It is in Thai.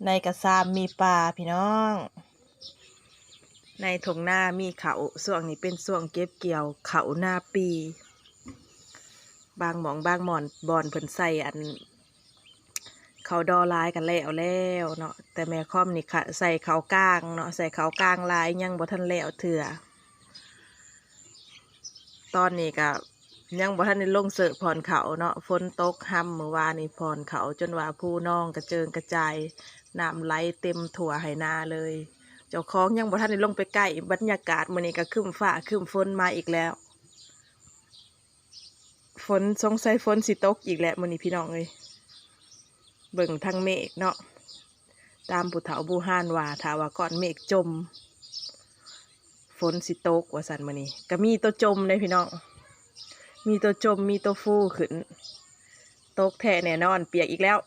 ในกระซามมีปลาพี่น้องในถงหน้ามีเขาส่วงนี้เป็นส่วงเก็บเกี่ยวเขาหน้าปีบางหมองบางหมอนบอนเพิ่นใส่อันเขาดอลายกันแล้วเนาะแต่แม่ค่อมนี่ค่ะใส่เขาก้างเนาะใส่เขาก้างลายยังบ่ทันแล้วเถื่อตอนนี้ก็ยังบ่ทันได้ลงเสิร์ฟพรเขาเนาะฝนตกห่ำเมื่อวานนี่พรเขาจนว่าผู้น้องกระเจิงกระจายน้ำไหลเต็มถั่วไหนาเลยเจ้าของยังบ่ทันได้ลงไปใกล้บรรยากาศมื้อนี้ก็ครึ้มฟ้าครึ้มฝนมาอีกแล้วฝนสงสัยฝนสิตกอีกแล้วมื้อนี้พี่น้องเอ้ยเบิ่งทางเมฆเนาะตามผู้เฒ่าผู้ห้านว่าถ้าว่าก้อนเมฆจมฝนสิตกว่าซั่นมื้อนี้ก็มีตัวจมเลยพี่น้องมีตัวจมมีตัวฟูขึ้นตกแท้แน่นอนเปียกอีกแล้ว